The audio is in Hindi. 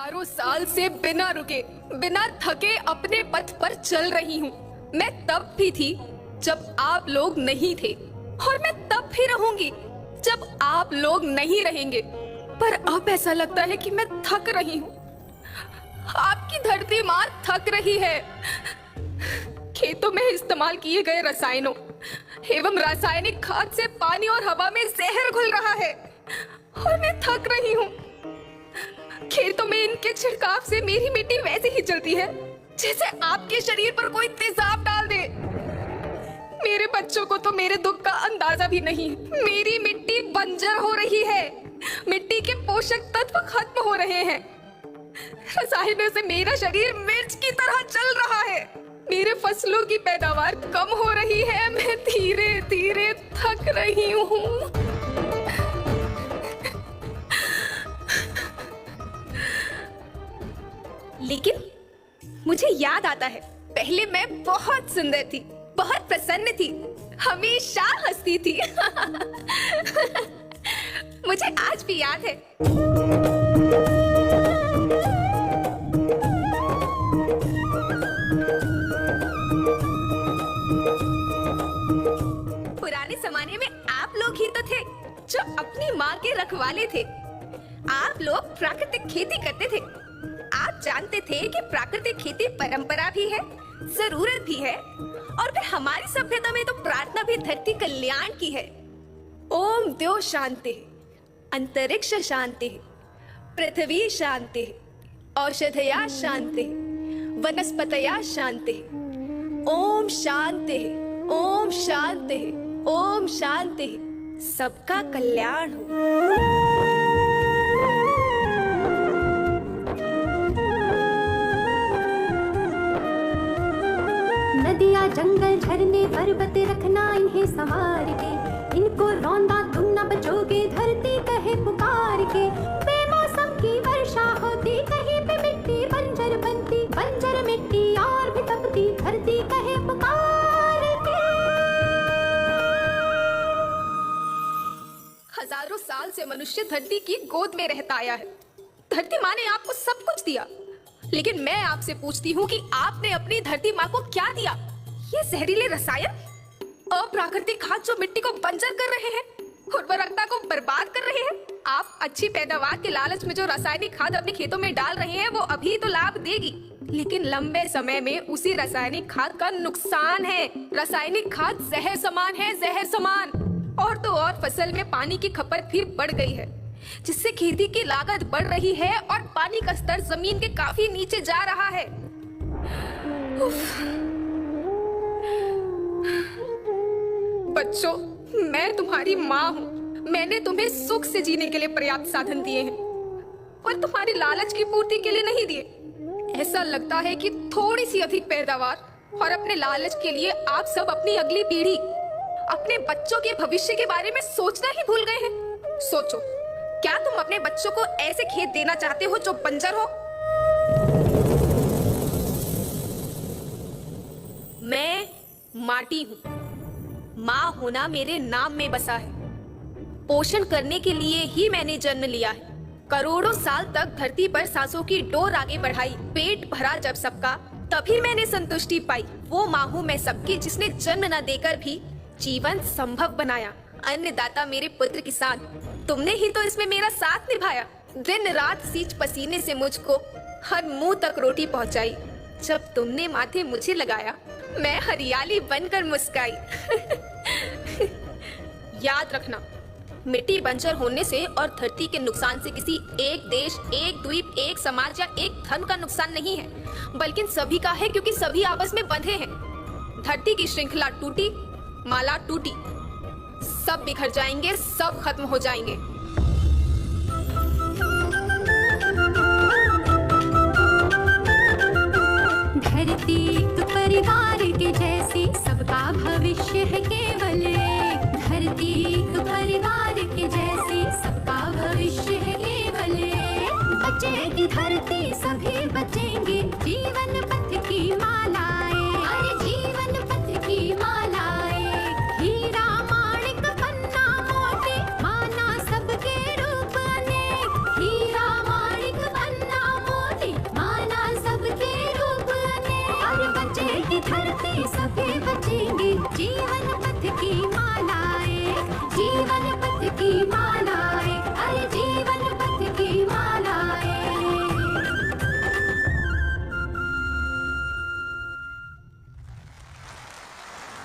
हजारों साल से बिना रुके, बिना थके अपने पथ पर चल रही हूँ। मैं तब भी थी जब आप लोग नहीं थे, और मैं तब भी रहूंगी जब आप लोग नहीं रहेंगे। पर अब ऐसा लगता है कि मैं थक रही हूँ। आपकी धरती माँ थक रही है। खेतों में इस्तेमाल किए गए रसायनों एवं रासायनिक खाद से पानी और हवा में जहर घुल रहा है, और मैं थक रही हूँ। खेतों में इनके छिड़काव से मेरी मिट्टी वैसे ही चलती है जैसे आपके शरीर पर कोई तेजाब डाल दे। मेरे बच्चों को तो मेरे दुख का अंदाजा भी नहीं। मेरी मिट्टी बंजर हो रही है, मिट्टी के पोषक तत्व खत्म हो रहे हैं। रसायनों से मेरा शरीर मिर्च की तरह चल रहा है। मेरे फसलों की पैदावार कम हो रही है। मैं धीरे धीरे थक रही हूँ। लेकिन मुझे याद आता है, पहले मैं बहुत सुंदर थी, बहुत प्रसन्न थी, हमेशा हंसती थी। मुझे आज भी याद है। पुराने जमाने में आप लोग ही तो थे जो अपनी माँ के रखवाले थे। आप लोग प्राकृतिक खेती करते थे। आप जानते थे कि प्राकृतिक खेती परंपरा भी है, जरूरत भी है, और फिर हमारी सभ्यता में तो प्रार्थना भी धरती कल्याण की है। ओम द्यो शांति, अंतरिक्ष शांति, पृथ्वी शांति, औषधया शांति, वनस्पतया शांति। ओम शांति, ओम शांति, ओम शांति। सबका कल्याण हो। नदियाँ, जंगल, झरने, पर्वत रखना इन्हें संवार के। इनको रौंदा तुम न बचोगे, धरती कहे पुकार के। बेमौसम की वर्षा होती, कहीं पे मिट्टी बंजर बनती, बंजर मिट्टी और भी तपती, धरती कहे पुकार के। हजारों साल से मनुष्य धरती की गोद में रहता आया है। धरती माँ ने आपको सब कुछ दिया, लेकिन मैं आपसे पूछती हूँ कि आपने अपनी धरती माँ को क्या दिया? ये जहरीले रसायन, अप्राकृतिक खाद जो मिट्टी को बंजर कर रहे हैं, उर्वरकता को बर्बाद कर रहे हैं। आप अच्छी पैदावार के लालच में जो रासायनिक खाद अपने खेतों में डाल रहे हैं वो अभी तो लाभ देगी, लेकिन लंबे समय में उसी रासायनिक खाद का नुकसान है। रासायनिक खाद जहर समान है, जहर समान। और तो और फसल में पानी की खपत फिर बढ़ गई है, जिससे खेती की लागत बढ़ रही है और पानी का स्तर जमीन के काफी नीचे जा रहा है। बच्चों, मैं तुम्हारी माँ हूँ। मैंने तुम्हें सुख से जीने के लिए पर्याप्त साधन दिए हैं, और तुम्हारी लालच की पूर्ति के लिए नहीं दिए। ऐसा लगता है कि थोड़ी सी अधिक पैदावार और अपने लालच के लिए आप सब अपनी अगली पीढ़ी, अपने बच्चों के भविष्य के बारे में सोचना ही भूल गए हैं। सोचो, क्या तुम अपने बच्चों को ऐसे खेत देना चाहते हो जो बंजर हो? मैं माटी हूँ। माँ होना मेरे नाम में बसा है। पोषण करने के लिए ही मैंने जन्म लिया है। करोड़ों साल तक धरती पर सांसों की डोर आगे बढ़ाई। पेट भरा जब सबका, तभी मैंने संतुष्टि पाई। वो माँ हूँ मैं सबकी, जिसने जन्म न देकर भी जीवन संभव बनाया। अन्नदाता मेरे पुत्र किसान, तुमने ही तो इसमें मेरा साथ निभाया। दिन रात सींच पसीने से मुझको हर मुंह तक रोटी पहुंचाई। जब तुमने माथे मुझे लगाया, मैं हरियाली बनकर मुस्काई। याद रखना, मिट्टी बंजर होने से और धरती के नुकसान से किसी एक देश, एक द्वीप, एक समाज या एक धन का नुकसान नहीं है, बल्कि सभी का है, क्योंकि सभी आपस में बंधे हैं। धरती की श्रृंखला टूटी, माला टूटी, सब बिखर जाएंगे, सब खत्म हो जाएंगे। धरती तो परिवार के जैसी, सबका भविष्य है केवल एक। धरती तो परिवार के जैसी, सबका भविष्य है केवल एक। बचेगी धरती, सभी बचेंगे, जीवन